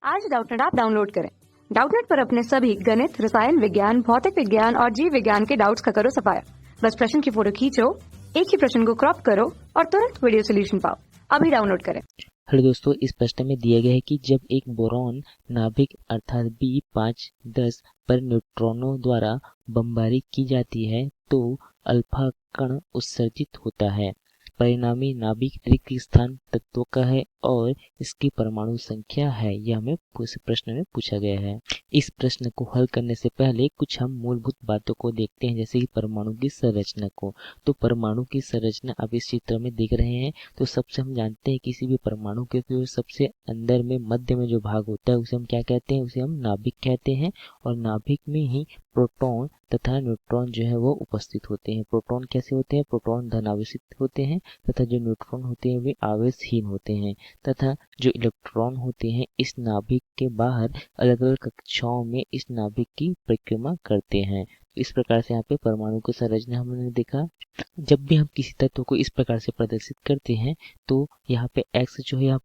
आज Doubtnut app download करें। Doubtnut पर अपने सभी गणित, रसायन विज्ञान, भौतिक विज्ञान और जीव विज्ञान के डाउट्स का करो सफाया। बस प्रश्न की फोटो खींचो, एक ही प्रश्न को क्रॉप करो और तुरंत वीडियो सोल्यूशन पाओ। अभी डाउनलोड करें। हेलो दोस्तों, इस प्रश्न में दिया गया है कि जब एक बोरॉन नाभिक अर्थात B510 पर न्यूट्रॉनों द्वारा बमबारी की जाती है तो अल्फा कण उत्सर्जित होता है। परिणामी नाभिक रिक्त स्थान तत्वों का है और इसकी परमाणु संख्या है। यह हमें इस प्रश्न में पूछा गया है। इस प्रश्न को हल करने से पहले कुछ हम मूलभूत बातों को देखते हैं, जैसे कि परमाणु की संरचना को। तो परमाणु की संरचना आप इस चित्र में देख रहे हैं। तो सबसे हम जानते हैं किसी भी परमाणु के जो सबसे अंदर में मध्य में जो भाग होता है उसे हम क्या कहते हैं, उसे हम नाभिक कहते हैं। और नाभिक में ही प्रोटॉन तथा न्यूट्रॉन जो है वो उपस्थित होते हैं। प्रोटॉन कैसे होते हैं? प्रोटॉन धनावेशित होते हैं तथा जो न्यूट्रॉन होते हैं वे आवेशहीन होते हैं। तथा जो इलेक्ट्रॉन होते हैं इस नाभिक के बाहर अलग अलग कक्षाओं में इस नाभिक की परिक्रमा करते हैं। इस प्रकार से यहाँ पे परमाणु की संरचना हमने देखा। जब भी हम किसी तत्व को इस प्रकार से प्रदर्शित करते हैं तो यहाँ पे एक्स जो है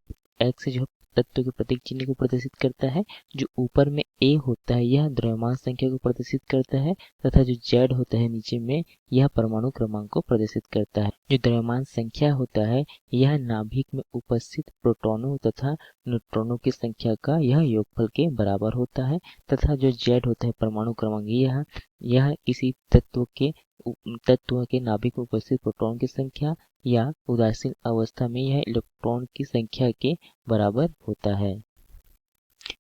तत्व के प्रतीक चिन्ह को प्रदर्शित करता है। जो ऊपर में ए होता है यह द्रव्यमान संख्या को प्रदर्शित करता है तथा जो जेड होता है नीचे में यह परमाणु क्रमांक को प्रदर्शित करता है। जो द्रव्यमान संख्या होता है यह नाभिक में उपस्थित प्रोटॉनों तथा न्यूट्रॉनों की संख्या का यह योगफल के बराबर होता है। तथा जो जेड होता है परमाणु क्रमांक यह किसी तत्व के नाभिक में उपस्थित प्रोटॉन की संख्या या उदासीन अवस्था में यह इलेक्ट्रॉन की संख्या के बराबर होता है।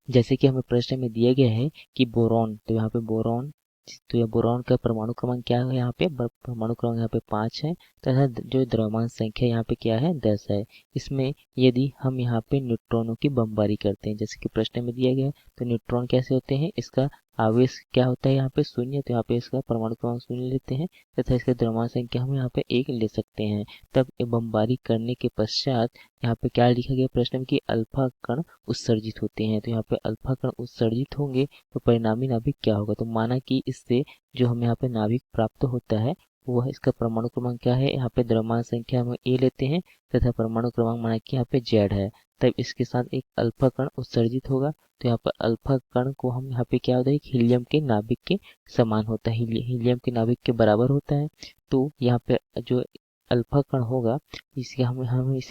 जैसे कि हमें प्रश्न में दिया गया है कि बोरॉन, तो यहाँ पे बोरॉन का परमाणु क्रमांक क्या है? यहाँ पे परमाणु क्रमांक यहाँ पे 5 है तथा जो द्रव्यमान संख्या यहाँ पे क्या है? 10 है। इसमें यदि हम यहाँ पे न्यूट्रॉनों की बमबारी करते हैं जैसे कि प्रश्न में दिया गया है, तो न्यूट्रॉन कैसे होते हैं? इसका आवेश क्या होता है यहाँ पे? शून्य। तो यहाँ पे इसका परमाणु क्रमांक 0 लेते हैं तथा इसका द्रव्यमान संख्या हम यहाँ पे 1 ले सकते हैं। तब बमबारी करने के पश्चात यहाँ पे क्या लिखा गया प्रश्न में कि अल्फा कण उत्सर्जित होते हैं। तो यहाँ पे अल्फा कण उत्सर्जित होंगे तो परिणामी नाभिक क्या होगा? तो माना कि इससे जो हमें यहाँ पे नाभिक प्राप्त होता है वह इसका परमाणु क्रमांक क्या है? यहाँ पे द्रव्यमान संख्या हम ए लेते हैं तथा परमाणु क्रमांक माना कि यहाँ पे जेड है। तब इसके साथ एक अल्फा कण उत्सर्जित होगा। तो यहाँ पर अल्फा कण को हम यहाँ पे क्या होता है? हीलियम के नाभिक के समान होता है, हीलियम के नाभिक के बराबर होता है। तो यहाँ पे जो अल्फा कण होगा इसे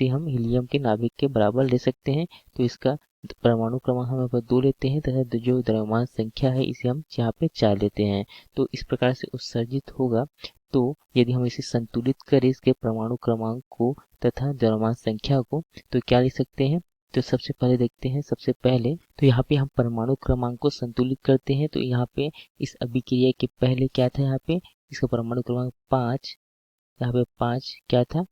हम हीलियम के नाभिक के बराबर ले सकते हैं। तो इसका परमाणु क्रमांक हम यहाँ पर 2 लेते हैं तथा जो द्रव्यमान संख्या है इसे हम यहाँ पे 4 लेते हैं। तो इस प्रकार से उत्सर्जित होगा। तो यदि हम इसे संतुलित करें इसके परमाणु क्रमांक को तथा द्रव्यमान संख्या को, तो क्या लिख सकते हैं? तो सबसे पहले देखते हैं। सबसे पहले तो यहाँ पे हम परमाणु क्रमांक को संतुलित करते हैं। तो यहाँ पे इस अभिक्रिया के पहले क्या था? यहाँ पे इसका परमाणु क्रमांक 5, यहाँ पे 5 क्या था?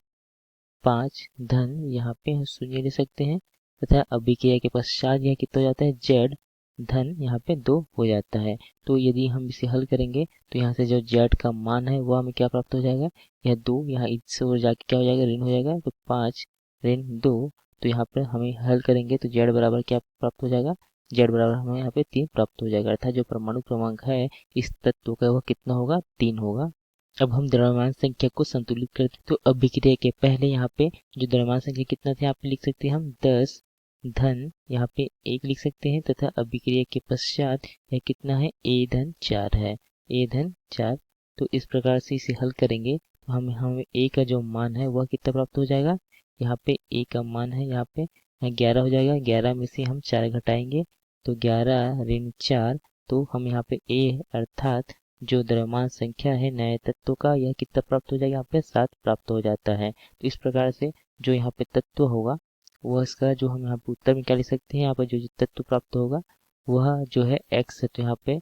5 धन, यहाँ पे हम 0 ले सकते हैं तथा अभिक्रिया के पश्चात यह कितना हो जाता है? जेड धन, यहाँ पे 2 हो जाता है। तो यदि हम इसे हल करेंगे तो यहाँ से जो जेड का मान है वो हमें क्या प्राप्त हो जाएगा? यह 2 यहाँ इससे और जाके क्या हो जाएगा? ऋण हो जाएगा। तो 5 ऋण 2, तो यहाँ पर हमें हल करेंगे तो जेड बराबर क्या प्राप्त हो जाएगा? जेड बराबर हमें यहाँ पे 3 प्राप्त हो जाएगा। अर्थात जो परमाणु क्रमांक है इस तत्व का वह कितना होगा? 3 होगा। अब हम द्रव्यमान संख्या को संतुलित करते हैं। तो अभिक्रिया के पहले यहाँ पे जो द्रव्यमान संख्या कितना था यहाँ पे लिख सकते हैं हम 10 धन, यहाँ पे 1 लिख सकते हैं तथा अभिक्रिया के पश्चात यह कितना है? a धन 4 है, a धन 4। तो इस प्रकार से इसे हल करेंगे तो हमें a का जो मान है वह कितना प्राप्त हो जाएगा? यहाँ पे a का मान है यहाँ पे 11 हो जाएगा। 11 में से हम 4 घटाएंगे तो 11 ऋण 4, तो हम यहाँ पे a अर्थात जो द्रव्यमान संख्या है नए तत्व का यह कितना प्राप्त हो जाएगा? यहाँ पे 7 प्राप्त हो जाता है। तो इस प्रकार से जो यहाँ पे तत्व होगा वह इसका जो हम यहाँ पे उत्तर में क्या लिख सकते हैं? यहाँ पे जो तत्व प्राप्त होगा वह जो है x है। तो यहाँ पे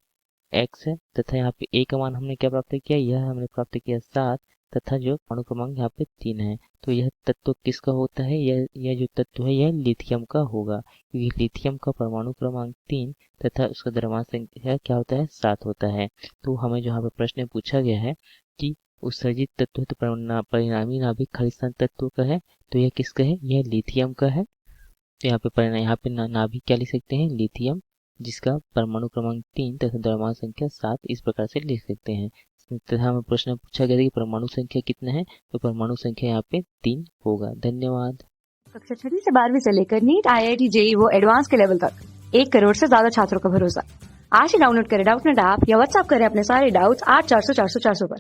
x है तथा यहाँ पे a का मान हमने क्या प्राप्त किया? यह हमने प्राप्त किया 7 तथा जो परमाणु क्रमांक यहाँ पे 3 है। तो यह तत्व किसका होता है? यह जो तत्व है यह लिथियम का होगा, क्योंकि लिथियम का परमाणु क्रमांक 3 तथा उसका द्रव्यमान संख्या क्या होता है? 7 होता है। तो हमें जो यहाँ पे प्रश्न पूछा गया है कि उत्सर्जित तत्व तो परिणामी नाभिक खाली स्थान तत्व का है, तो यह किसका है? यह लिथियम का है। तो यहाँ पे नाभिक क्या लिख सकते हैं? लिथियम, जिसका परमाणु क्रमांक 3 तथा द्रव्यमान संख्या 7 इस प्रकार से लिख सकते हैं। तथा हमें प्रश्न पूछा गया था कि परमाणु संख्या कितना है? तो परमाणु संख्या यहाँ पे 3 होगा। धन्यवाद। कक्षा 6 से 12वीं से लेकर नीट, IIT, JEE वो एडवांस के लेवल तक 1 करोड़ से ज्यादा छात्रों का भरोसा। आज ही डाउनलोड करें डाउटनेट ऐप या व्हाट्सएप करें अपने सारे डाउट्स 8400 400 400 पर।